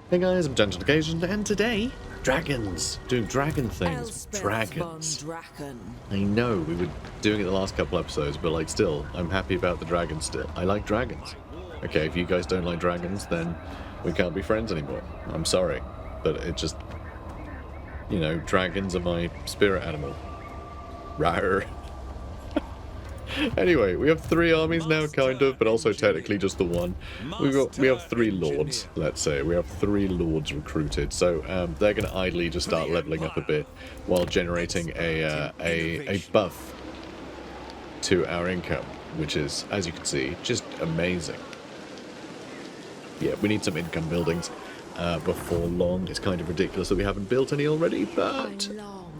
Hey guys, I'm Gentle Occasion, and today, dragons! Doing dragon things. Elspeth Dragons. Von Draken. I know, we were doing it the last couple episodes, but like still, I'm happy about the dragons still. I like dragons. Okay, if you guys don't like dragons, then we can't be friends anymore. I'm sorry. But it just, you know, dragons are my spirit animal. Rawr. Anyway, we have 3 armies now, kind of, but also technically just the one. We have 3 lords, let's say. We have 3 lords recruited, so they're going to idly just start leveling up a bit while generating a buff to our income, which is, as you can see, just amazing. Yeah, we need some income buildings before long. It's kind of ridiculous that we haven't built any already, but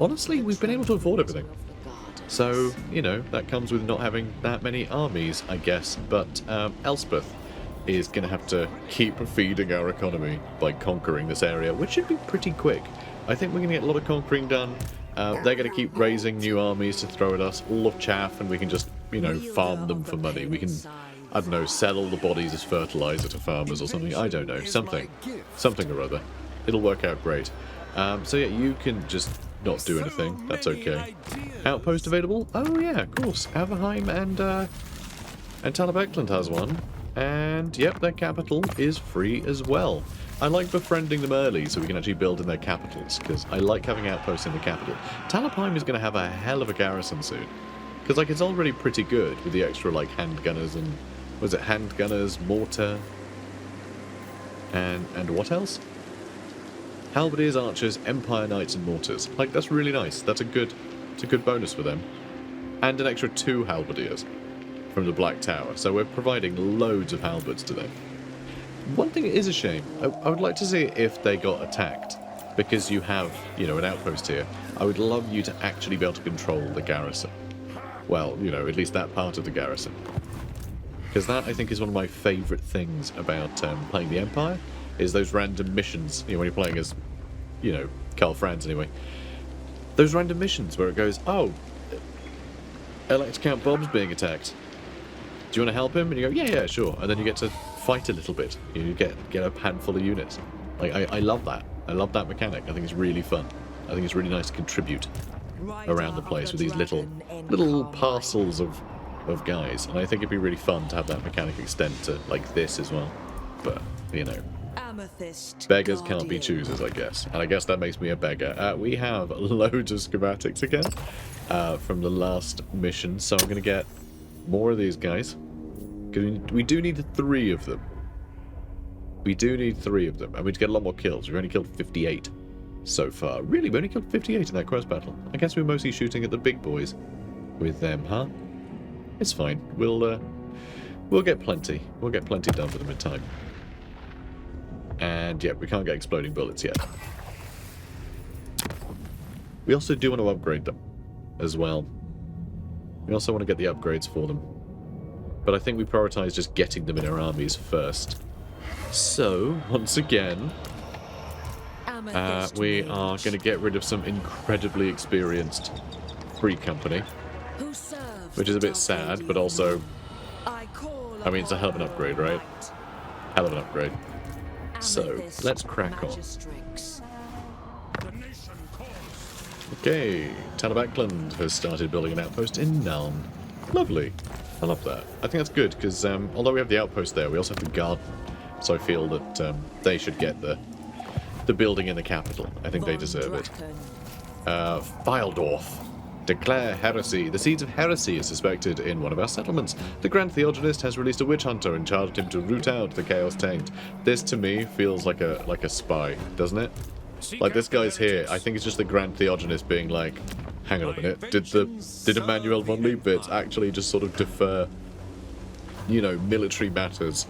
honestly, we've been able to afford everything. So, you know, that comes with not having that many armies, I guess. But Elspeth is going to have to keep feeding our economy by conquering this area, which should be pretty quick. I think we're going to get a lot of conquering done. They're going to keep raising new armies to throw at us, all of chaff, and we can just, you know, farm them for money. We can, I don't know, sell all the bodies as fertilizer to farmers or something. I don't know, something or other. It'll work out great. So yeah, you can just not do anything. That's okay. Outpost available? Oh yeah, of course. Averheim and Talabekland has one. And yep, their capital is free as well. I like befriending them early so we can actually build in their capitals, because I like having outposts in the capital. Talabheim is going to have a hell of a garrison soon. Because like it's already pretty good with the extra like handgunners and was it handgunners, mortar, and what else? Halberdiers, archers, empire knights, and mortars. Like that's really nice. It's a good bonus for them. And an extra 2 halberdiers from the Black Tower. So we're providing loads of halberds to them. One thing is a shame. I would like to see if they got attacked, because you have, you know, an outpost here. I would love you to actually be able to control the garrison. Well, you know, at least that part of the garrison. Because that, I think, is one of my favourite things about playing the Empire, is those random missions, you know, when you're playing as, you know, Karl Franz anyway. Those random missions where it goes, oh, Count Bob's being attacked. Do you want to help him? And you go, yeah, sure. And then you get to fight a little bit. You get a handful of units. Like, I love that. I love that mechanic. I think it's really fun. I think it's really nice to contribute around the place with these little parcels of guys. And I think it'd be really fun to have that mechanic extend to, like, this as well. But, you know, Amethyst. beggars can't be choosers, I guess. And I guess that makes me a beggar. We have loads of schematics again from the last mission, so I'm going to get more of these guys. We do need 3 of them. We do need 3 of them, and we need to get a lot more kills. We've only killed 58 so far. Really, we only killed 58 in that quest battle. I guess we're mostly shooting at the big boys with them, huh? It's fine. We'll get plenty. We'll get plenty done for them in time. And yeah, we can't get exploding bullets yet. We also do want to upgrade them as well. We also want to get the upgrades for them. But I think we prioritize just getting them in our armies first. So, once again, we are going to get rid of some incredibly experienced free company. Which is a bit sad, but also, I mean, it's a hell of an upgrade, right? Hell of an upgrade. So, let's crack on. Okay, Talabekland has started building an outpost in Nuln. Lovely. I love that. I think that's good, because although we have the outpost there, we also have the garden. So I feel that they should get the building in the capital. I think they deserve it. Fyldorf. Declare heresy. The seeds of heresy is suspected in one of our settlements. The Grand Theogenist has released a witch hunter and charged him to root out the Chaos Taint. This, to me, feels like a spy, doesn't it? Like, this guy's here. I think it's just the Grand Theogenist being like, hang on a minute, did Emmanuel von Leibowitz actually just sort of defer, you know, military matters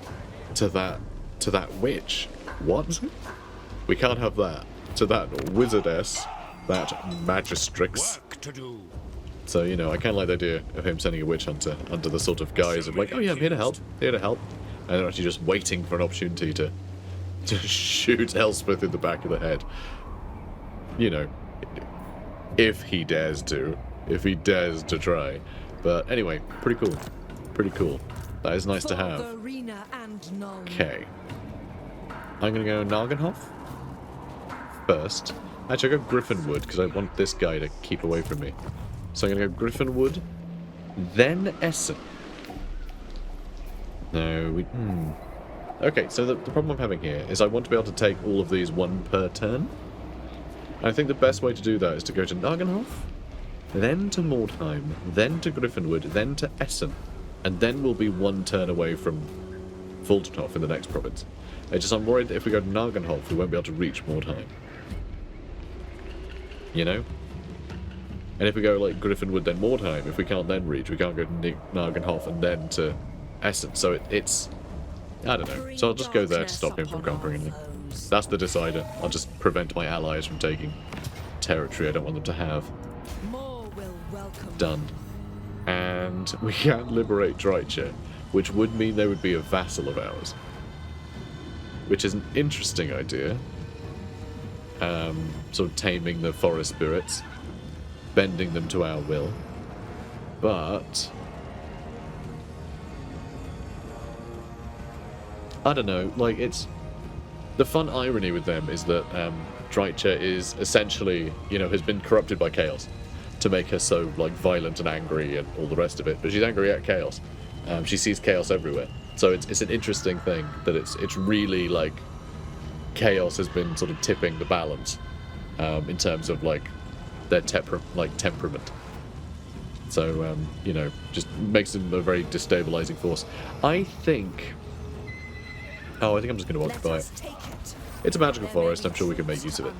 to that witch? What? We can't have that. To that wizardess, that magistrix. So, you know, I kind of like the idea of him sending a witch hunter under the sort of guise of like, oh yeah, I'm here to help, and they're actually just waiting for an opportunity to shoot Elspeth in the back of the head. You know, if he dares to try. But anyway, pretty cool. That is nice to have. Okay. I'm going to go Nagenhof first. Actually, I'll go Gryphonwood, because I want this guy to keep away from me. So I'm going to go Gryphonwood, then Essen. No, we... Okay, so the problem I'm having here is I want to be able to take all of these one per turn. I think the best way to do that is to go to Nagenhof, then to Mordheim, then to Gryphonwood, then to Essen, and then we'll be one turn away from Voltenhof in the next province. I'm worried that if we go to Nagenhof, we won't be able to reach Mordheim. You know? And if we go like Gryphonwood, then Mordheim, if we can't then reach, we can't go to Nagenhof and then to Essen. So it's... I don't know. So I'll just go there to stop him from conquering me. That's the decider. I'll just prevent my allies from taking territory I don't want them to have. Done. And we can liberate Dryche, which would mean they would be a vassal of ours. Which is an interesting idea. Sort of taming the forest spirits, bending them to our will. But I don't know, like, it's... The fun irony with them is that Dryche is essentially, you know, has been corrupted by chaos to make her so, like, violent and angry and all the rest of it. But she's angry at chaos. She sees chaos everywhere. So it's an interesting thing that it's really, like, chaos has been sort of tipping the balance in terms of, like, their temperament. So, you know, just makes them a very destabilizing force. I think I'm just going to occupy it. It's a magical forest. I'm sure we can make use of it.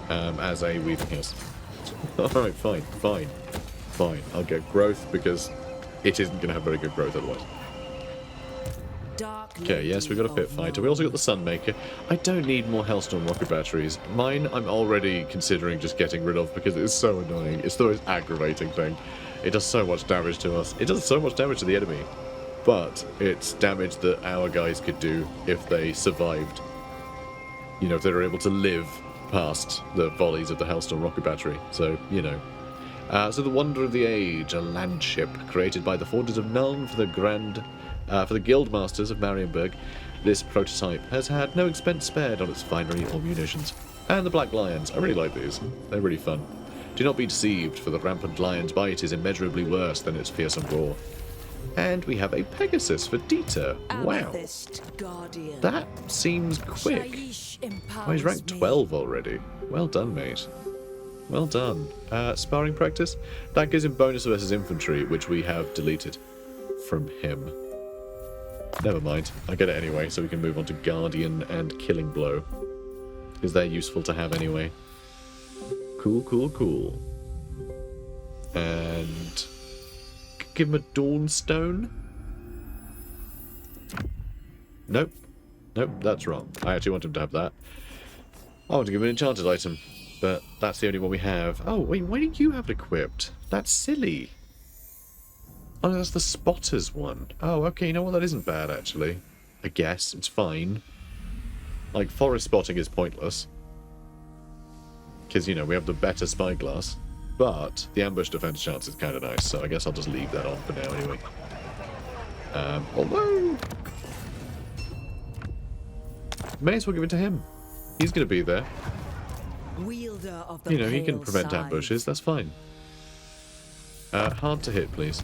As a weaving house. Alright, fine. I'll get growth because it isn't going to have very good growth otherwise. Okay, yes, we've got a pit fighter. We also got the Sunmaker. I don't need more Hellstorm rocket batteries. Mine I'm already considering just getting rid of because it's so annoying. It's the most aggravating thing. It does so much damage to us. It does so much damage to the enemy. But it's damage that our guys could do if they survived. You know, if they were able to live past the volleys of the Hellstorm rocket battery. So, you know. So the Wonder of the Age, a landship created by the Forges of Nuln for the Guildmasters of Marienburg. This prototype has had no expense spared on its finery or munitions. And the Black Lions. I really like these. They're really fun. Do not be deceived, for the rampant lion's bite is immeasurably worse than its fearsome roar. And we have a Pegasus for Dieter. Wow. Amethyst, Guardian. That seems quick. Oh, he's ranked 12 already. Well done, mate. Well done. Sparring practice? That gives him bonus versus infantry, which we have deleted from him. Never mind. I get it anyway, so we can move on to Guardian and Killing Blow. Because they're useful to have anyway. Cool. And... give him a Dawnstone? Nope, that's wrong. I actually want him to have that. I want to give him an enchanted item, but that's the only one we have. Oh, wait, why do you have it equipped? That's silly. Oh, that's the Spotters one. Oh, okay, you know what? That isn't bad, actually. I guess. It's fine. Like, forest spotting is pointless. Because, you know, we have the better spyglass. But the ambush defense chance is kind of nice, so I guess I'll just leave that on for now anyway. Although... may as well give it to him. He's going to be there. Wielder of the you know, he can pale prevent scythe. ambushes, that's fine. Hard to hit, please.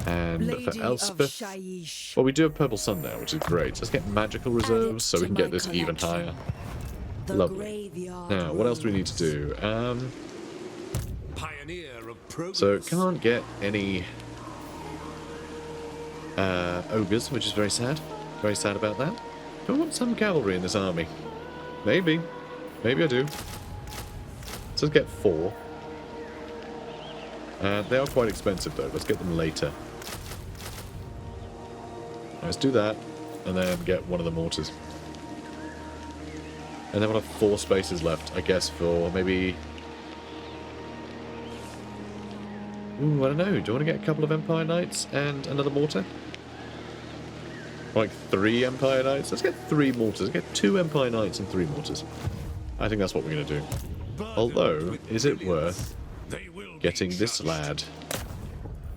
And Lady for of Elspeth... Shaiish. well, we do have Purple Sun now, which is great. Let's get magical reserves so we can get this even higher. The Lovely. graveyard Now, what else do we need to do? Pioneer of progress. So, can't get any ogres, which is very sad. Very sad about that. Do I want some cavalry in this army? Maybe. Maybe I do. So let's get 4. They are quite expensive though. Let's get them later. Let's do that, and then get one of the mortars. And then we'll have 4 spaces left, I guess, for maybe... ooh, I don't know. Do you want to get a couple of Empire Knights and another mortar? Like 3 Empire Knights? Let's get 3 mortars. Let's get 2 Empire Knights and 3 mortars. I think that's what we're going to do. Although, is it worth getting this lad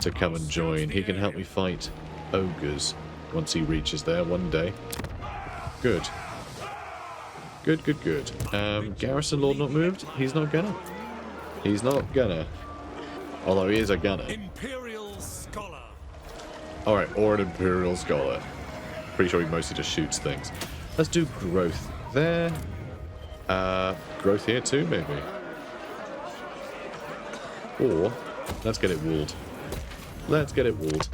to come and join? He can help me fight ogres once he reaches there one day. Good. Good, good, good. Garrison Lord not moved? He's not gonna. He's not gonna. Although he is a gunner. Imperial Scholar. Alright, or an Imperial Scholar. Pretty sure he mostly just shoots things. Let's do growth there. Growth here too, maybe. Or, let's get it walled. Let's get it walled.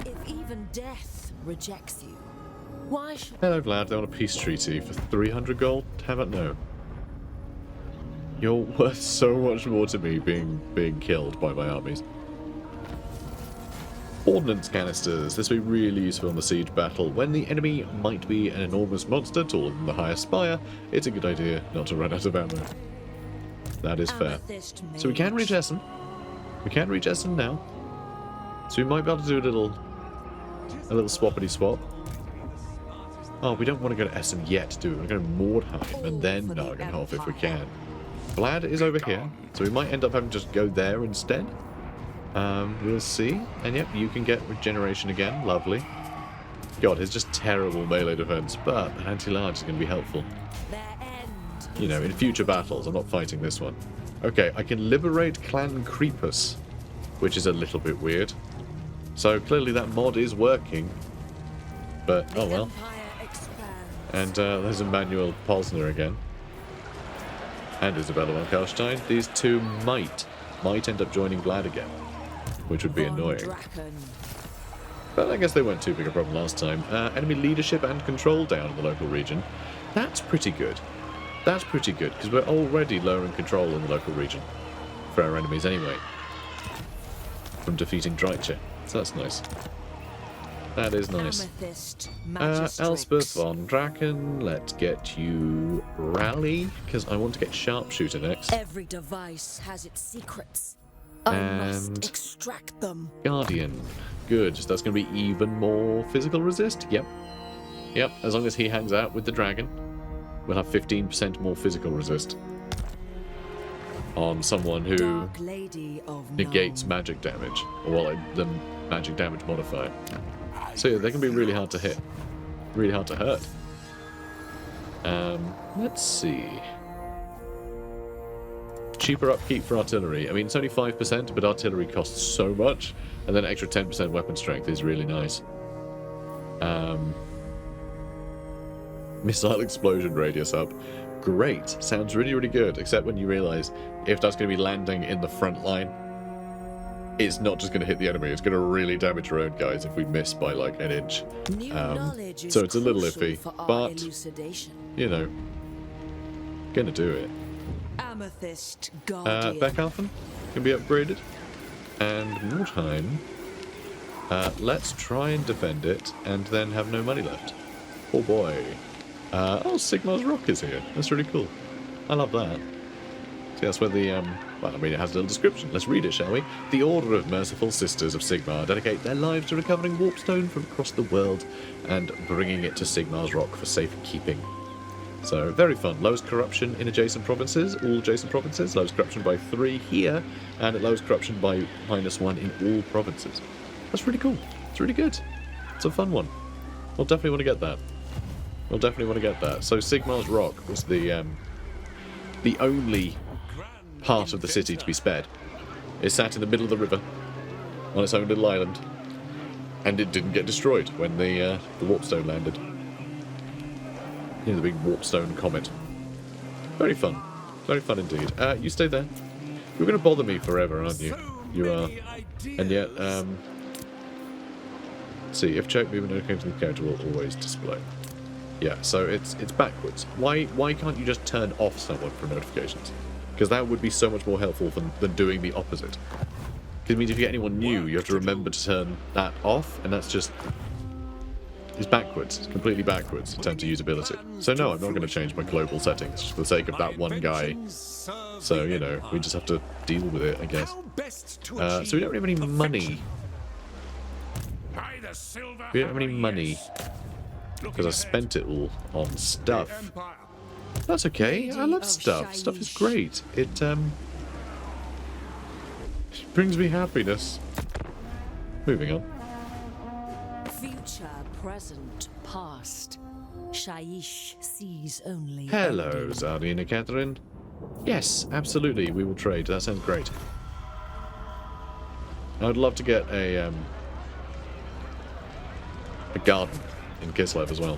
If even death rejects you, why should... Hello, Vlad. They want a peace treaty for 300 gold? How about no? You're worth so much more to me being killed by my armies. Ordnance canisters. This will be really useful in the siege battle. When the enemy might be an enormous monster taller than the highest spire, it's a good idea not to run out of ammo. That is fair. So we can reach Essen. We can reach Essen now. So we might be able to do a little swappity swap. Oh, we don't want to go to Essen yet, do we? We're going to Mordheim and then Nargenhof if we can. Vlad is over here, so we might end up having to just go there instead. We'll see. And yep, you can get regeneration again. Lovely. God, it's just terrible melee defense, but an anti-large is going to be helpful. You know, in future battles. I'm not fighting this one. Okay, I can liberate Clan Creepus, which is a little bit weird. So clearly that mod is working. But, oh well. And there's Emmanuel Polsner again. And Isabella von Karstein. These two might end up joining Vlad again, which would be annoying. But I guess they weren't too big a problem last time. Enemy leadership and control down in the local region. That's pretty good. That's pretty good, because we're already lowering control in the local region for our enemies anyway, from defeating Dreiche. So that's nice. That is nice. Elspeth Von Draken, let's get you rally, because I want to get sharpshooter next. Every device has its secrets. I must extract them. Guardian, good. That's going to be even more physical resist. Yep. Yep, as long as he hangs out with the dragon, we'll have 15% more physical resist on someone who Lady of negates Nuln. magic damage, or like the magic damage modifier. So yeah, they can be really hard to hit, really hard to hurt. Let's see. Cheaper upkeep for artillery. I mean, it's only 5%, but artillery costs so much, and then extra 10% weapon strength is really nice. Missile explosion radius up. Great. Sounds really, really good, except when you realise if that's going to be landing in the front line, it's not just going to hit the enemy, it's going to really damage our own guys if we miss by like an inch. So it's a little iffy, but, you know, gonna do it. Amethyst Guardian. Beckhafen can be upgraded. And Mordheim, let's try and defend it, and then have no money left. Oh boy. Oh, Sigmar's Rock is here. That's really cool. I love that. See, that's where the, well, I mean, it has a little description. Let's read it, shall we? The Order of Merciful Sisters of Sigmar dedicate their lives to recovering warpstone from across the world and bringing it to Sigmar's Rock for safekeeping. So, very fun. Lowers corruption in adjacent provinces, all adjacent provinces. Lowers corruption by 3 here, and it lowers corruption by -1 in all provinces. That's really cool. It's really good. It's a fun one. We'll definitely want to get that. We'll definitely want to get that. So, Sigmar's Rock was the only part of the city to be spared. It sat in the middle of the river on its own little island, and it didn't get destroyed when the warpstone landed. You know, the big warpstone comet. Very fun. Very fun indeed. You stay there. You're going to bother me forever, aren't you? You are. And yet, let's see, if check movement notifications the character will always display. Yeah, so it's backwards. Why can't you just turn off someone for notifications? Because that would be so much more helpful than doing the opposite. Because it means if you get anyone new, you have to remember to turn that off, and that's just... It's backwards. It's completely backwards in terms of usability. So no, I'm not going to change my global settings just for the sake of that one guy. So, you know, we just have to deal with it, I guess. So we don't have any money. We don't have any money. Because I spent it all on stuff. That's okay. I love stuff. Stuff is great. It brings me happiness. Moving on. Future present, past. Shaiish sees only. Hello, ending. Zardina Catherine. Yes, absolutely, we will trade. That sounds great. I would love to get a garden in Kislev as well.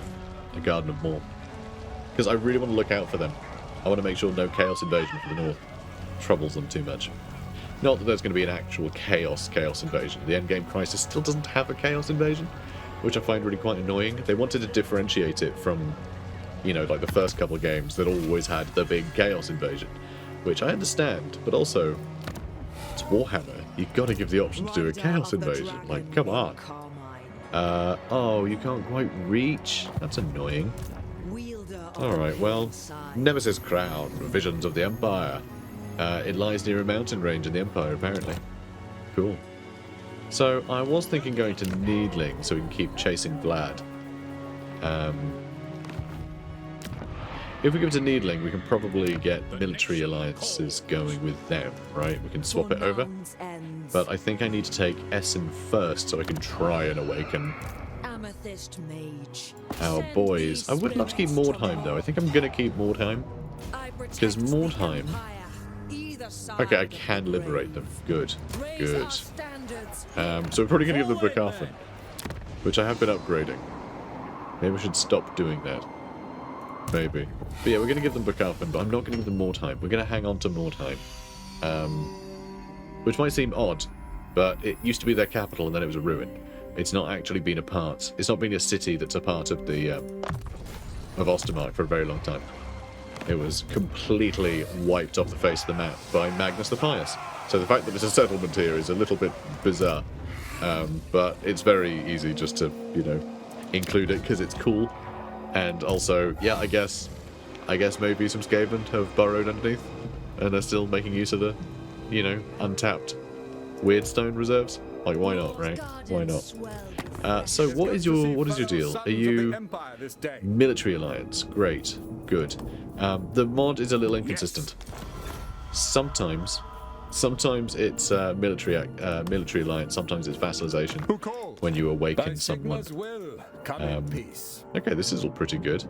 A garden of Morr. Because I really want to look out for them. I want to make sure no chaos invasion from the north troubles them too much. Not that there's going to be an actual chaos invasion. The endgame crisis still doesn't have a chaos invasion, which I find really quite annoying. They wanted to differentiate it from, you know, like the first couple of games that always had the big chaos invasion, which I understand, but also, it's Warhammer. You've got to give the option to do a chaos invasion. Like, come on. Oh, you can't quite reach? That's annoying. Alright, well, Nemesis Crown, Visions of the Empire. It lies near a mountain range in the Empire, apparently. Cool. So, I was thinking going to Needling so we can keep chasing Vlad. If we go to Needling, we can probably get military alliances going with them, right? We can swap it over. But I think I need to take Essen first so I can try and awaken Amethyst mage. our boys. I would love to keep Mordheim, though. I think I'm going to keep Mordheim. Because Mordheim... Okay, I can liberate them. Good. Good. So we're probably going to give them Vassal, which I have been upgrading. Maybe I should stop doing that. Maybe. But yeah, we're going to give them Vassal, but I'm not going to give them Mordheim. We're going to hang on to Mordheim. Which might seem odd, but it used to be their capital and then it was a ruin. It's not actually been a part. It's not been a city that's a part of the of OSTERMARK for a very long time. It was completely wiped off the face of the map by Magnus the Pious. So the fact that there's a settlement here is a little bit bizarre. But it's very easy just to, you know, include it because it's cool. And also, yeah, I guess maybe some Skaven have burrowed underneath and are still making use of the, you know, untapped weird stone reserves. Like, why not, right? Why not? So what is your deal? Are you military alliance? Great, good. The mod is a little inconsistent. Sometimes it's military alliance. Sometimes it's vassalization when you awaken someone. Okay, this is all pretty good.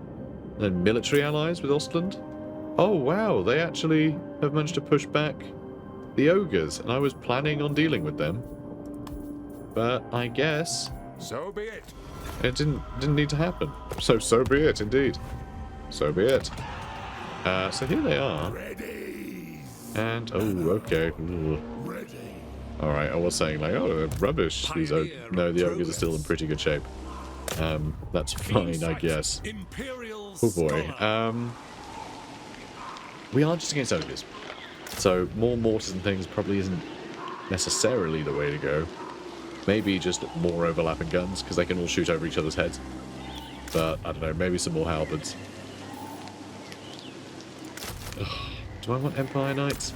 Then military allies with Ostland. Oh wow, they actually have managed to push back the ogres, and I was planning on dealing with them. But I guess so be it. It didn't need to happen. So be it, indeed. So be it. So here they are. Ready. And oh, okay. All right, I was saying like, oh, they're rubbish. These are no, the ogres are still in pretty good shape. That's fine, I guess. Imperial Oh boy. We are just against ogres, so more mortars and things probably isn't necessarily the way to go. Maybe just more overlapping guns, because they can all shoot over each other's heads. But, I don't know, maybe some more halberds. Ugh. Do I want Empire Knights?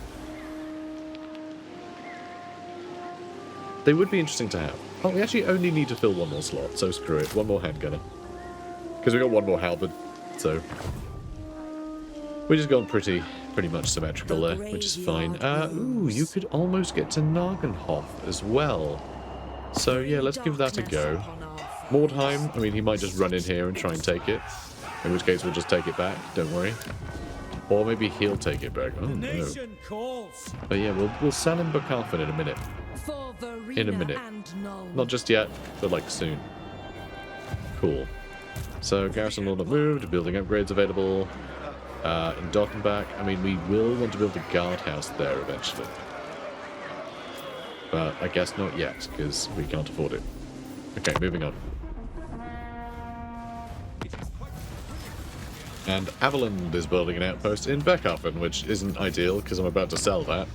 They would be interesting to have. Oh, we actually only need to fill one more slot, so screw it. One more handgunner. Because we got one more halberd, so... We're just going pretty much symmetrical there, which is fine. Ooh, you could almost get to Nagenhof as well. So yeah, let's give that a go. Mordheim, I mean, he might just run in here and try and take it. In which case we'll just take it back, don't worry. Or maybe he'll take it back. Oh no. But yeah, we'll sell him Vassal in a minute. In a minute. Not just yet, but like soon. Cool. So Garrison will not moved, building upgrades available. In Dottenbach, I mean, we will want to build a guardhouse there eventually. But I guess not yet, because we can't afford it. Okay, moving on. And Avalund is building an outpost in Beckhafen, which isn't ideal, because I'm about to sell that.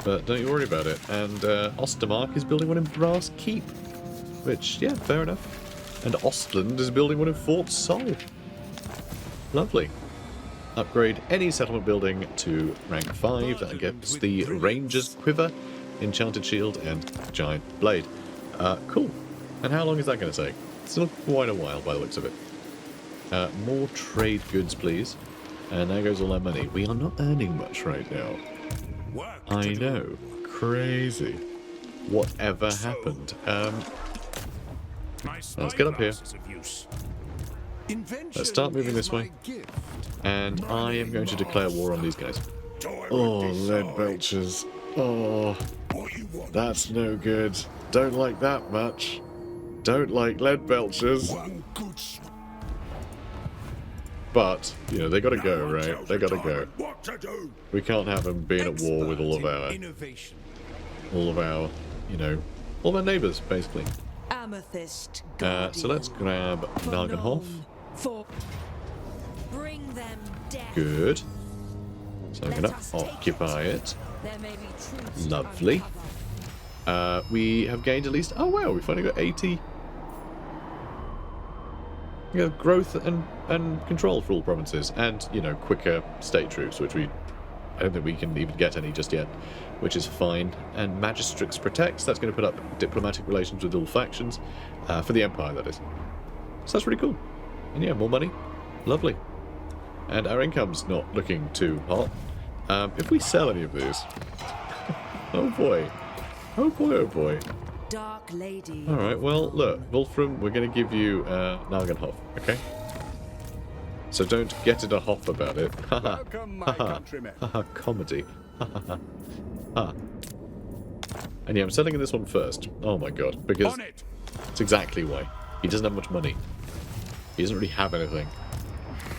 But don't you worry about it. And OSTERMARK is building one in Brass Keep, which, yeah, fair enough. And Ostland is building one in Fort Sol. Lovely. Upgrade any settlement building to rank 5. That gets the Ranger's Quiver, Enchanted Shield, and Giant Blade. Cool. And how long is that going to take? Still quite a while by the looks of it. More trade goods, please. And there goes all our money. We are not earning much right now. I know. Crazy. Whatever happened? Let's get up here. Invention Let's start moving is this my way. gift. And I am going to declare war on these guys. Oh, lead belchers. Oh, What you want? that's no good. Don't like that much. Don't like lead belchers. One good But, you know, they gotta go, right? They gotta go. What to do? We can't have them being at war with all of our, Innovation. you know, all of our neighbours, basically. Amethyst. So let's grab Nagenhof. For bring them death. Good. So I'm Let gonna us take occupy it. There may be truths to Lovely. uncover. We have gained at least... Oh, wow, we've only got 80... We have growth and control for all provinces. And, you know, quicker state troops, which I don't think we can even get any just yet, which is fine. And Magistrix Protects, that's going to put up diplomatic relations with all factions. For the Empire, that is. So that's really cool. And yeah, more money. Lovely. And our income's not looking too hot. If we sell any of these... oh boy. Oh boy, oh boy. Dark Lady. Alright, well, look, Wolfram, we're going to give you Nagenhof, okay? So don't get in a huff about it. Haha. Welcome, my countrymen. Haha, comedy. Ha. And yeah, I'm selling this one first. Oh my god, because On it. it's exactly why. He doesn't have much money. He doesn't really have anything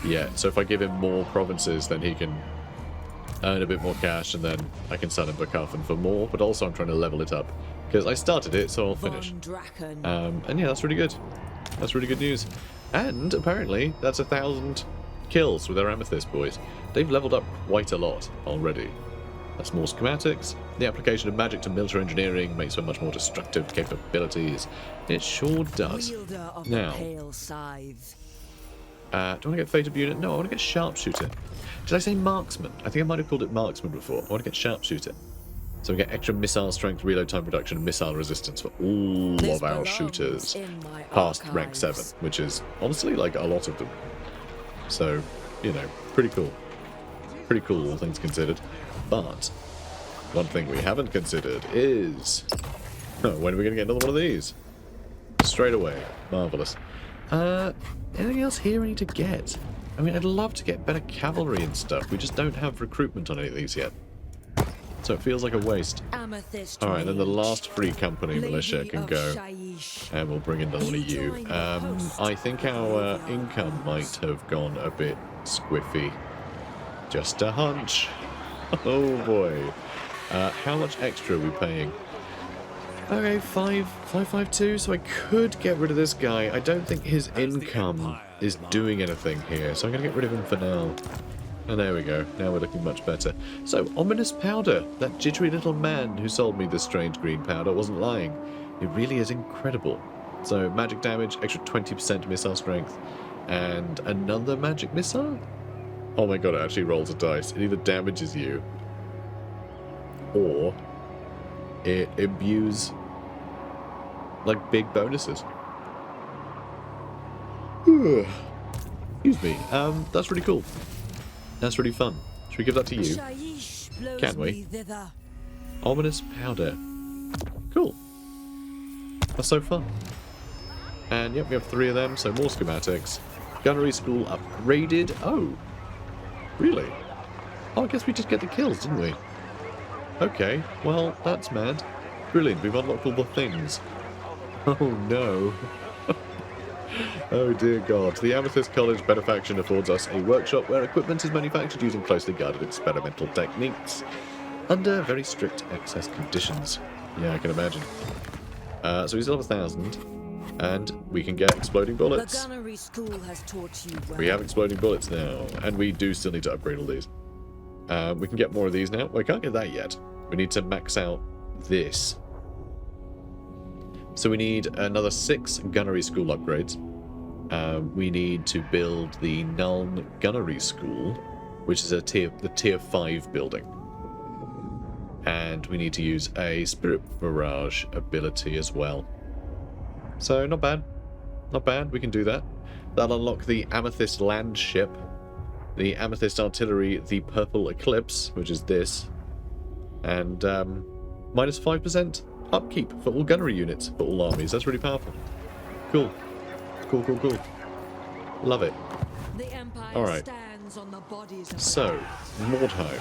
yet. So if I give him more provinces, then he can earn a bit more cash, and then I can sell him Bacafan for more. But also I'm trying to level it up, because I started it, so I'll finish. Von Draken. And yeah, that's really good. That's really good news. And apparently, that's 1,000 kills with our Amethyst boys. They've leveled up quite a lot already. That's more schematics. The application of magic to military engineering makes for much more destructive capabilities. It sure does. Wielder of Now, the pale scythe. do I want to get Fated Unit? No, I want to get Sharpshooter. Did I say Marksman? I think I might have called it Marksman before. I want to get Sharpshooter. So we get extra missile strength, reload time reduction, and missile resistance for all This of our belongs shooters in my past rank archives. 7, which is honestly like a lot of them. So, you know, pretty cool. Pretty cool, all things considered. But one thing we haven't considered is... oh, when are we going to get another one of these? Straight away. Marvellous. Anything else here I need to get? I mean, I'd love to get better cavalry and stuff. We just don't have recruitment on any of these yet. So it feels like a waste. Amethyst. Alright, then the Rage. last free company militia Lady can of go. Shaiish. And we'll bring in another one of You you. join the post. I think our income might have gone a bit squiffy. Just a hunch. Oh boy. How much extra are we paying? Okay, 552, so I could get rid of this guy. I don't think his income is doing anything here, so I'm going to get rid of him for now. And there we go. Now we're looking much better. So, ominous powder. That jittery little man who sold me this strange green powder wasn't lying. It really is incredible. So, magic damage, extra 20% missile strength, and another magic missile? Oh my god, it actually rolls a dice. It either damages you, or it imbues, like, big bonuses. Excuse me. That's really cool. That's really fun. Should we give that to you? Shaiish blows Can we? me thither. Ominous powder. Cool. That's so fun. And yep, we have 3 of them, so more schematics. Gunnery school upgraded. Oh, really? Oh, I guess we just get the kills, didn't we? Okay, well, that's mad. Brilliant, we've unlocked all the things. Oh no. Oh dear god. The Amethyst College benefaction affords us a workshop where equipment is manufactured using closely guarded experimental techniques under very strict access conditions. Yeah, I can imagine. So we still have 1,000, and we can get exploding The bullets. gunnery school has taught you well. We have exploding bullets now, and we do still need to upgrade all these. We can get more of these now. Well, I can't get that yet. We need to max out this. So we need another 6 gunnery school upgrades. We need to build the Nuln Gunnery School, which is the tier 5 building. And we need to use a Spirit Barrage ability as well. So not bad. Not bad, we can do that. That'll unlock the Amethyst Land Ship, the Amethyst Artillery, the Purple Eclipse, which is this, and minus 5% upkeep for all gunnery units, for all armies. That's really powerful. Cool. Cool, cool, cool. Love it. The Empire Alright. stands on the bodies of So, Mordheim.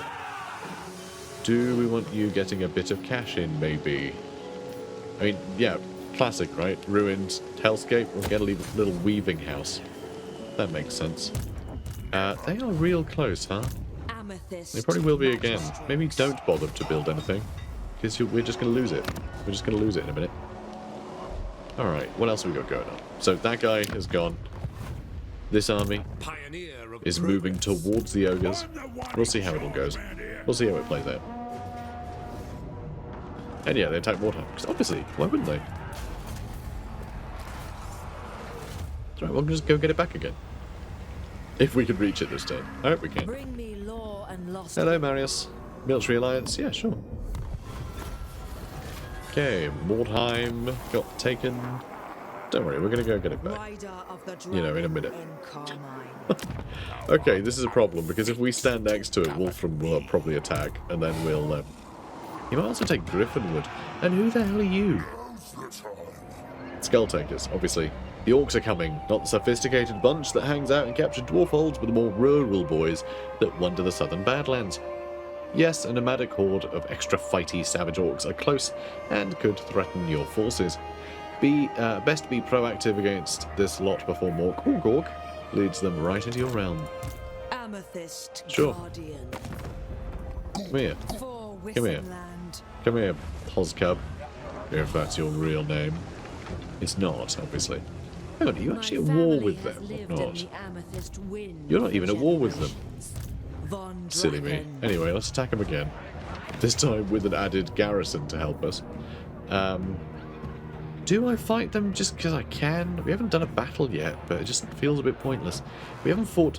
Do we want you getting a bit of cash in, maybe? I mean, yeah, classic, right? Ruined hellscape, we'll get a little weaving house. That makes sense. They are real close, huh? Amethyst. They probably will be again. Maybe don't bother to build anything, because we're just going to lose it. We're just going to lose it in a minute. Alright, what else have we got going on? So that guy is gone. This army Pioneer of is moving towards the ogres. We'll see how it all goes. We'll see how it plays out. And yeah, they attack Mordheim, because obviously, why wouldn't they? That's right, we'll just go get it back again. If we could reach it this time. I hope we can. Bring me law and lost. Hello, Marius. Military alliance? Yeah, sure. Okay, Mordheim got taken. Don't worry, we're going to go get it back. Rider of the You know, in a minute. Carmine. Okay, this is a problem, because if we stand next to it, Wolfram will probably attack, and then we'll... You might also take Gryphon wood. And who the hell are you? Skull takers, obviously. The orcs are coming, not the sophisticated bunch that hangs out in captured dwarf holds, but the more rural boys that wander the southern Badlands. Yes, a nomadic horde of extra fighty savage orcs are close and could threaten your forces. Best be proactive against this lot before Mork or Gork leads them right into your realm. Amethyst. Sure. Guardian. Come here. For Come here. Wissenland. Come here, Poscub. If that's your real name. It's not, obviously. Hang on, are you actually at war with them or not? You're not even at war with them. Von Silly me. Draken. Anyway, let's attack them again. This time with an added garrison to help us. Do I fight them just because I can? We haven't done a battle yet, but it just feels a bit pointless. We have fought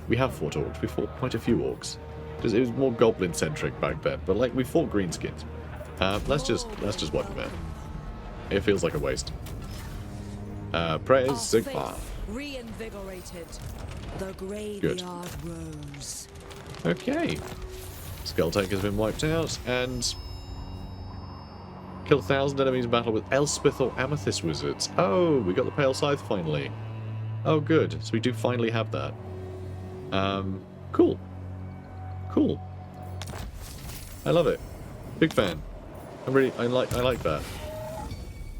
orcs. We fought quite a few orcs. It was more goblin-centric back then, but like we fought greenskins. Let's just wipe them out. It feels like a waste. Praise Sigmar. Reinvigorated. The graveyard rose. Okay. Skulltaker's been wiped out, and kill 1,000 enemies in battle with Elspeth or Amethyst wizards. Oh, we got the Pale Scythe finally. Oh, good. So we do finally have that. Cool. Cool. I love it. Big fan. I like that.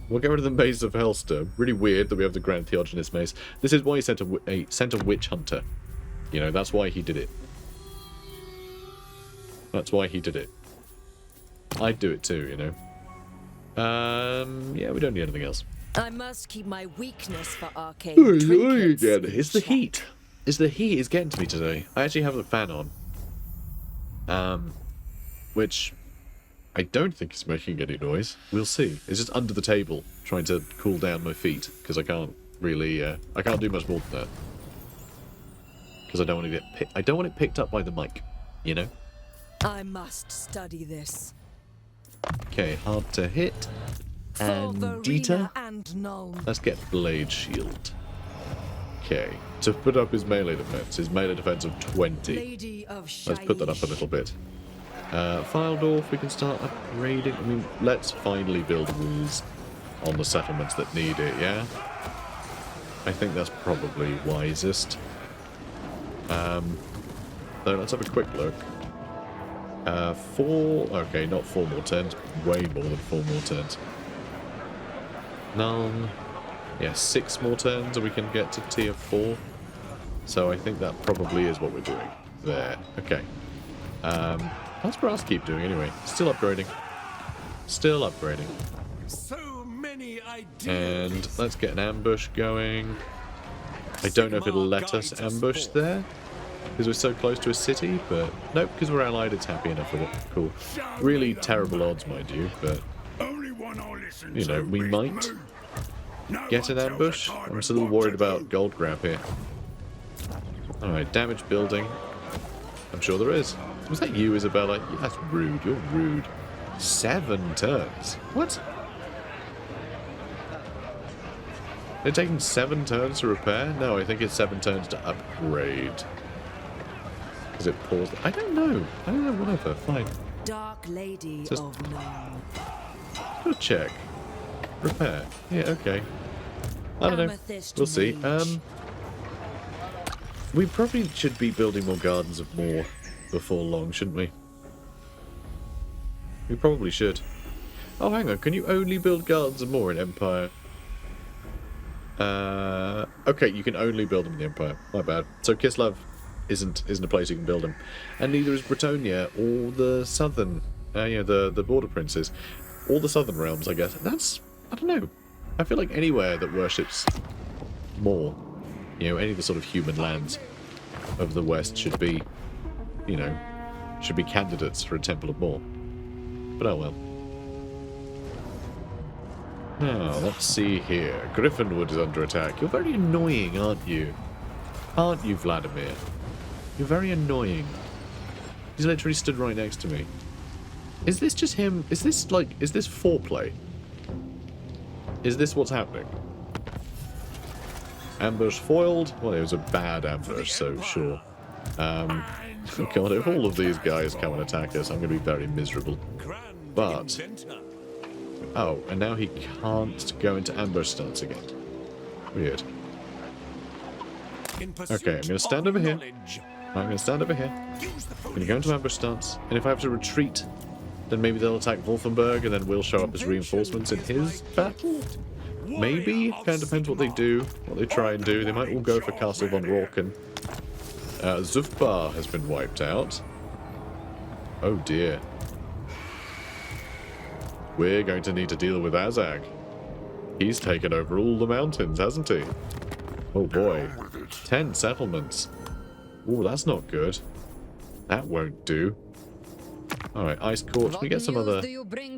We'll get rid of the Maze of Hellstorm. Really weird that we have the Grand Theogenes Maze. This is why he sent a witch hunter. You know, that's why he did it. That's why he did it. I'd do it too, you know. Yeah, we don't need anything else. I must keep my weakness for arcane Oh, trinkets again. in It's the check. heat. It's the heat is getting to me today. I actually have the fan on. Which I don't think is making any noise. We'll see. It's just under the table, trying to cool down my feet, because I can't really, I can't do much more than that. Because I don't want it picked up by the mic, you know? I must study this. Okay, hard to hit. For And Verena Dieter. and Nuln. Let's get Blade Shield. Okay, to put up his melee defense of 20. Lady of Let's put that up a little bit. Filedorf, we can start upgrading. I mean, let's finally build walls on the settlements that need it, yeah? I think that's probably wisest. So let's have a quick look. Okay, not 4 more turns. Way more than 4 more turns. Nuln. Yeah, 6 more turns and we can get to tier 4. So I think that probably is what we're doing. There. Okay. How's Brass keep doing anyway? Still upgrading. Still upgrading. So many ideas. And let's get an ambush going. I don't know if it'll let us ambush there, because we're so close to a city, but nope, because we're allied, it's happy enough with it. Cool. Really terrible odds, mind you, but Only one I'll listen you know, to. we Big might Moo. No get one an tells ambush. a tyrant I'm just a little what worried to about do. gold grab here. Alright, damage building. I'm sure there is. Was that you, Isabella? Yeah, that's rude. You're rude. 7 turns. What? They're taking 7 turns to repair? No, I think it's 7 turns to upgrade. Because it paused. I don't know. Whatever. Fine. Dark Lady Just- of Nuln. Go check. Repair. Yeah, okay. I don't know. Amethyst We'll see. mage. We probably should be building more Gardens of Morr before long, shouldn't we? We probably should. Oh, hang on. Can you only build Gardens of Morr in Empire? Okay, you can only build them in the Empire. My bad. So Kislev isn't a place you can build them, and neither is Bretonnia or the southern, the border princes, or the southern realms. I guess I don't know. I feel like anywhere that worships Morr, any of the sort of human lands of the West should be candidates for a Temple of Morr. But oh well. Now, let's see here. Gryphonwood is under attack. You're very annoying, aren't you? Aren't you, Vladimir? You're very annoying. He's literally stood right next to me. Is this just him? Is this foreplay? Is this what's happening? Ambush foiled? Well, it was a bad ambush, so sure. God, if all of these guys come and attack us, I'm going to be very miserable. But... oh, and now he can't go into ambush stance again. Weird. Okay, I'm going to stand over here. I'm going to stand over here. I'm going to go into ambush stance. And if I have to retreat, then maybe they'll attack Wolfenburg, and then we'll show up as reinforcements in his battle? Maybe? Kind of depends what they do, what they try and do. They might all go for Castle Von Draken. Zufbar has been wiped out. Oh dear. We're going to need to deal with Azhag. He's taken over all the mountains, hasn't he? Oh boy. 10 settlements. Ooh, that's not good. That won't do. Alright, Ice Court. We get some other...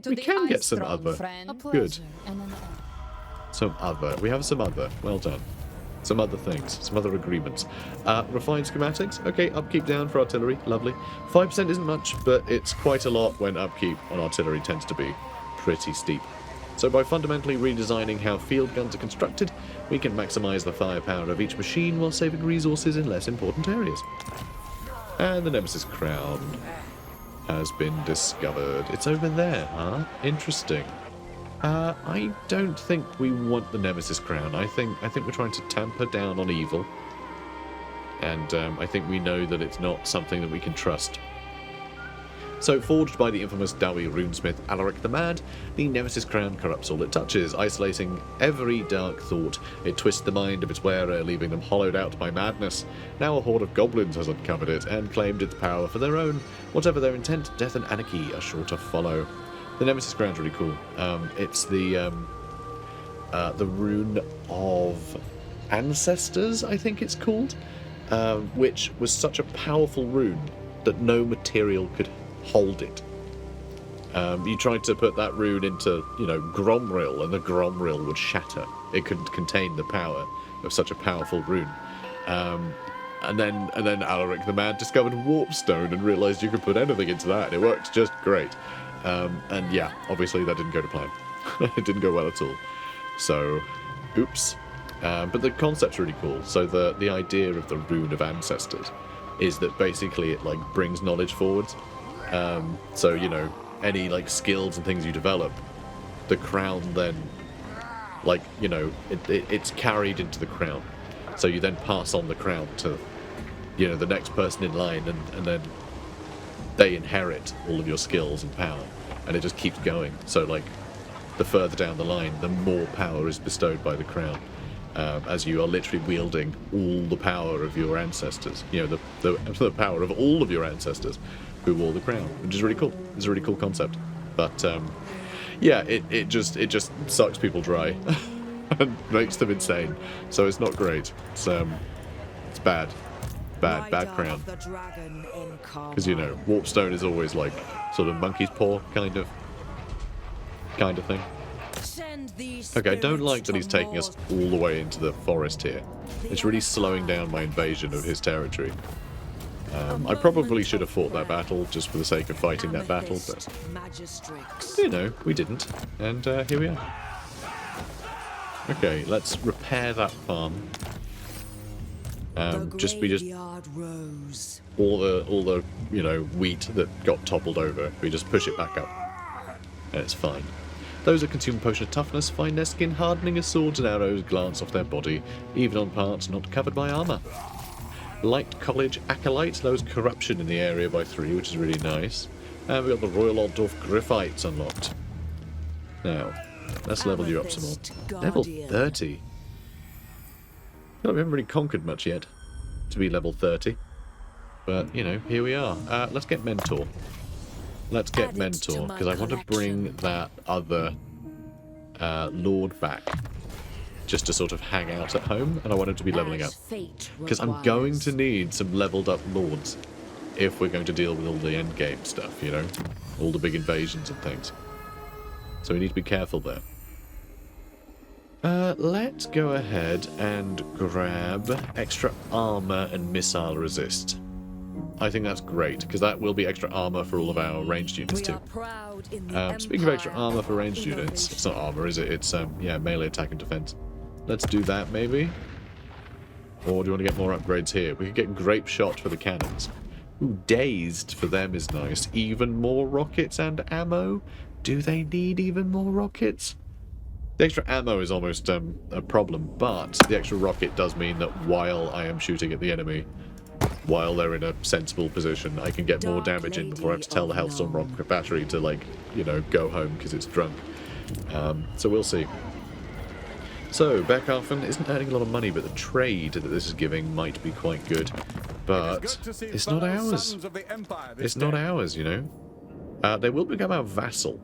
we can get some other. Good. Some other. We have some other. Well done. Some other things. Some other agreements. Refined schematics. Okay, upkeep down for artillery. Lovely. 5% isn't much, but it's quite a lot when upkeep on artillery tends to be pretty steep. So by fundamentally redesigning how field guns are constructed, we can maximize the firepower of each machine while saving resources in less important areas. And the Nemesis Crown has been discovered. It's over there, huh? Interesting. I don't think we want the Nemesis Crown. I think we're trying to tamper down on evil. And I think we know that it's not something that we can trust. So, forged by the infamous Dowie runesmith Alaric the Mad, the Nemesis Crown corrupts all it touches, isolating every dark thought. It twists the mind of its wearer, leaving them hollowed out by madness. Now a horde of goblins has uncovered it and claimed its power for their own. Whatever their intent, death and anarchy are sure to follow. The Nemesis Crown's really cool. It's the rune of ancestors, I think it's called, which was such a powerful rune that no material could hold it. You tried to put that rune into, Gromril, and the Gromril would shatter. It couldn't contain the power of such a powerful rune. And then Alaric the Mad discovered Warpstone and realised you could put anything into that, and it worked just great. And yeah, obviously that didn't go to plan. It didn't go well at all. So, oops. But the concept's really cool. So the idea of the Rune of Ancestors is that basically it brings knowledge forwards. So any skills and things you develop, the crown then it's carried into the crown. So you then pass on the crown to the next person in line, and then they inherit all of your skills and power, and it just keeps going. So the further down the line, the more power is bestowed by the crown, as you are literally wielding all the power of your ancestors. The power of all of your ancestors who wore the crown, which is really cool. It's a really cool concept. But yeah, it just sucks people dry and makes them insane. So it's not great. It's bad crown. Because Warpstone is always sort of monkey's paw kind of thing. Okay, I don't like that he's taking us all the way into the forest here. It's really slowing down my invasion of his territory. I probably should have fought that battle just for the sake of fighting that battle, but we didn't, and here we are. Okay, let's repair that farm. Just all the wheat that got toppled over, we just push it back up, and it's fine. Those that consume a potion of toughness find their skin hardening as swords and arrows glance off their body, even on parts not covered by armour. Light College Acolyte lowers corruption in the area by 3, which is really nice. And we've got the Royal Altdorf Gryphites unlocked. Now, let's level you up some more. Level 30. Well, we haven't really conquered much yet to be level 30. But, you know, here we are. Let's get Mentor. Let's get Mentor, because I want to bring that other Lord back. Just to sort of hang out at home, and I want him to be leveling up. Because I'm going to need some leveled up Lords if we're going to deal with all the endgame stuff, you know? All the big invasions and things. So we need to be careful there. Let's go ahead and grab extra armor and missile resist. I think that's great, because that will be extra armor for all of our ranged units too. Speaking of extra armor for ranged units, it's not armor, is it? It's, yeah, melee attack and defense. Let's do that, maybe? Or do you want to get more upgrades here? We could get Grape Shot for the cannons. Ooh, Dazed for them is nice. Even more rockets and ammo? Do they need even more rockets? The extra ammo is almost a problem, but the extra rocket does mean that while I am shooting at the enemy, while they're in a sensible position, I can get more damage in before I have to tell the Hellstorm rocket battery to, like, you know, go home because it's drunk. So we'll see. So, Beckhafen isn't earning a lot of money, but the trade that this is giving might be quite good. But it's not ours. It's not ours, you know. They will become our vassal.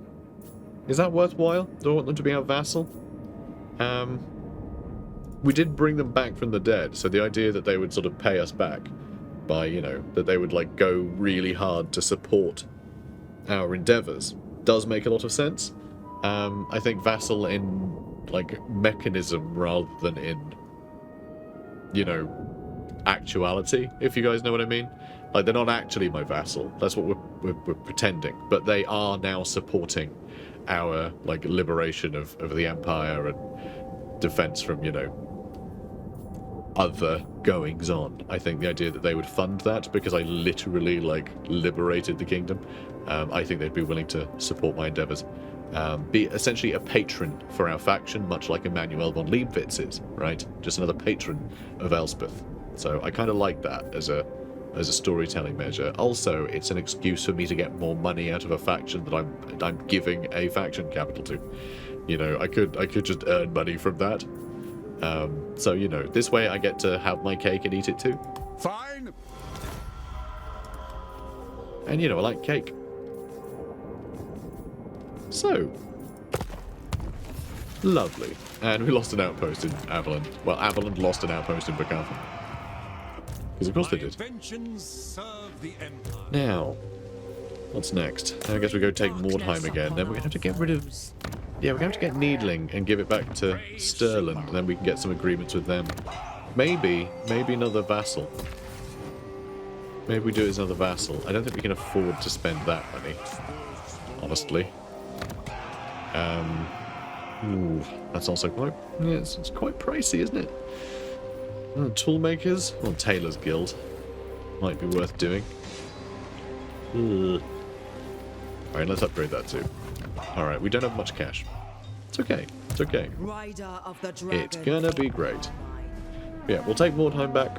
Is that worthwhile? Do I want them to be our vassal? We did bring them back from the dead, so the idea that they would sort of pay us back by, you know, that they would, like, go really hard to support our endeavours does make a lot of sense. I think vassal in, like, mechanism rather than in, you know, actuality, if you guys know what I mean. Like, they're not actually my vassal. That's what we're pretending. But they are now supporting our, like, liberation of the Empire and defense from, you know, other goings-on. I think the idea that they would fund that because I literally, like, liberated the kingdom, I think they'd be willing to support my endeavours. Be essentially a patron for our faction, much like Emanuel von Leibwitz is, right? Just another patron of Elspeth. So I kind of like that as a storytelling measure. Also, it's an excuse for me to get more money out of a faction that I'm giving a faction capital to. You know, I could just earn money from that. So, you know, this way I get to have my cake and eat it too. Fine. And, you know, I like cake. So, lovely. And we lost an outpost in Avalon. Well, Avalon lost an outpost in Beckhafen. Because of course they did. Now, what's next? I guess we go take Mordheim again. Then we're going to have to get rid of... Yeah, we're going to have to get Needling and give it back to Stirland. And then we can get some agreements with them. Maybe another vassal. Maybe we do it as another vassal. I don't think we can afford to spend that money. Honestly. Ooh, that's also quite... Yeah, it's quite pricey, isn't it? Toolmakers? Or Tailor's Guild. Might be worth doing. Alright, let's upgrade that too. Alright, we don't have much cash. It's okay. It's okay. It's gonna be great. Yeah, we'll take Mordheim back.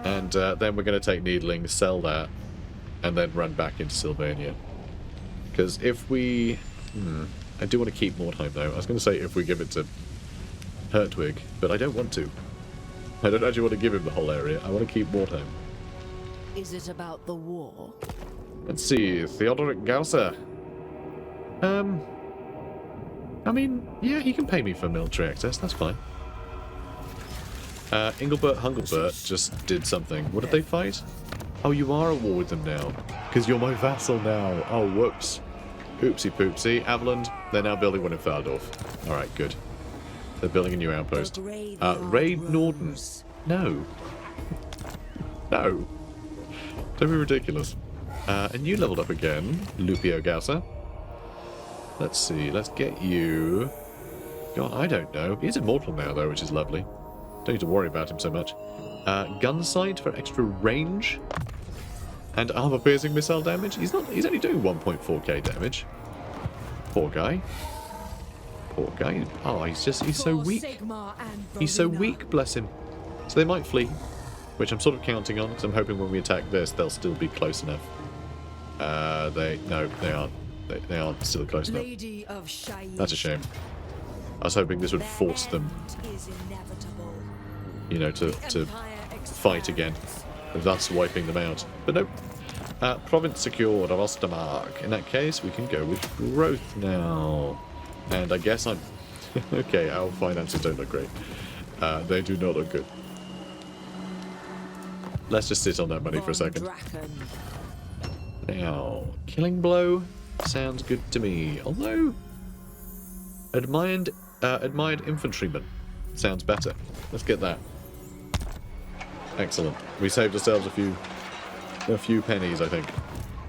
And then we're going to take Needling, sell that, and then run back into Sylvania. Because if we... I do want to keep Mordheim though. I was going to say if we give it to Hertwig, but I don't want to. I don't actually want to give him the whole area. I want to keep Mordheim. Is it about the war? Let's see. Theodoric Gausser. I mean, yeah, he can pay me for military access. That's fine. Ingelbert Hungelbert just did something. What did they fight? Oh, you are at war with them now. Because you're my vassal now. Oh, whoops. Oopsie poopsie. Avalon, they're now building one in Faldorf. Alright, good. They're building a new outpost. Raid Norden. No. No. Don't be ridiculous. And you leveled up again, Lupio Gausser. Let's see, let's get you... God, I don't know. He's immortal now, though, which is lovely. Don't need to worry about him so much. Gun sight for extra range. And armor-piercing missile damage. He's only doing 1.4k damage. Poor guy. poor guy. Oh, he's so weak. Sigmar and He's so Verena. weak, bless him. So they might flee, which I'm sort of counting on, because I'm hoping when we attack this, they'll still be close enough. They aren't. They aren't still close enough. Lady of Shai- That's a shame. I was hoping this would force them, is inevitable. you know, to Empire fight again, thus wiping them out. But nope. Province secured of OSTERMARK. In that case, we can go with growth now. And I guess I'm... okay, our finances don't look great. They do not look good. Let's just sit on that money for a second. Draken. Now, killing blow sounds good to me. Although, admired infantryman sounds better. Let's get that. Excellent. We saved ourselves a few pennies, I think.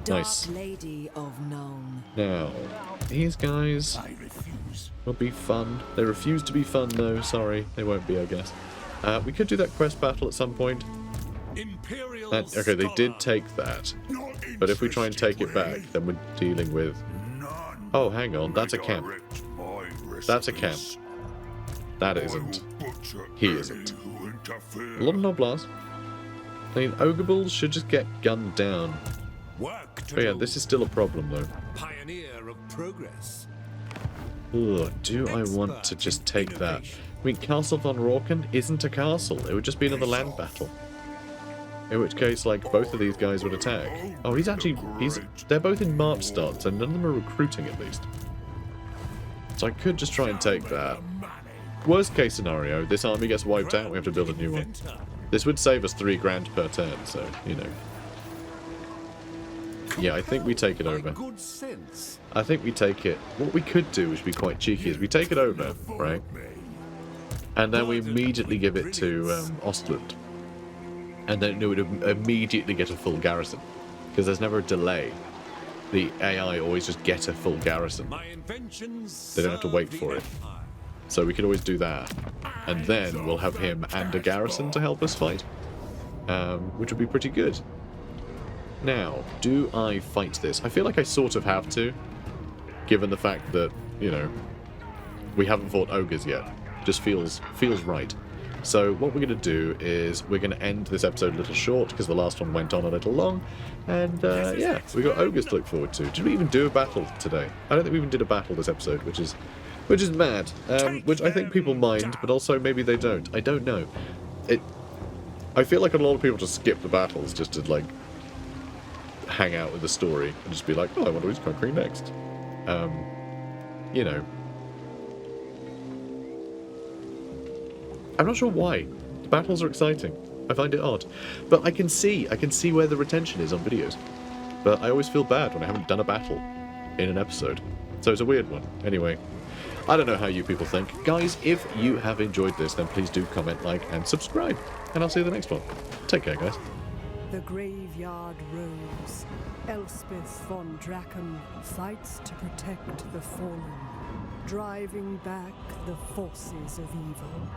Nice. Dark Lady of Nuln. Now, these guys I refuse. will be fun. They refuse to be fun, though. Sorry, they won't be, I guess. We could do that quest battle at some point. Imperial Okay, they did take that. Not But if we try and take it back, interested, then we're dealing with... None. Oh, hang on, that's a camp. Redirect my That's a camp. recipes. That I isn't. will butcher He any isn't. who interfere. A lot of Noblars. I mean, Ogre Bulls should just get gunned down. Work to But yeah, do. this is still a problem, though. Pioneer of progress. Ugh, do I want to just take that? I mean, Castle Von Draken isn't a castle. It would just be another land battle. In which case, like, both of these guys would attack. Oh, they're both in March start, so none of them are recruiting at least. So I could just try and take that. Worst case scenario, this army gets wiped out, we have to build a new one. This would save us 3 grand per turn, so, you know. Yeah, I think we take it over. Good sense. I think we take it. What we could do, which would be quite cheeky, is we take it over, right? And then we immediately give it to Ostland. And then it would immediately get a full garrison. Because there's never a delay. The AI always just get a full garrison. My inventions. They don't have to wait for it. So we could always do that. And then we'll have him and a garrison to help us fight. Which would be pretty good. Now, do I fight this? I feel like I sort of have to. Given the fact that, you know, we haven't fought ogres yet. Just feels right. So what we're going to do is we're going to end this episode a little short because the last one went on a little long. And yeah, we got ogres to look forward to. Did we even do a battle today? I don't think we even did a battle this episode, which is mad. Which I think people mind, but also maybe they don't. I don't know. I feel like a lot of people just skip the battles just to like hang out with the story and just be like, oh, I wonder who's conquering next. You know. I'm not sure why. The battles are exciting. I find it odd. But I can see where the retention is on videos. But I always feel bad when I haven't done a battle in an episode. So it's a weird one. Anyway, I don't know how you people think. Guys, if you have enjoyed this, then please do comment, like, and subscribe. And I'll see you in the next one. Take care, guys. The graveyard rose. Elspeth Von Draken fights to protect the fallen, driving back the forces of evil.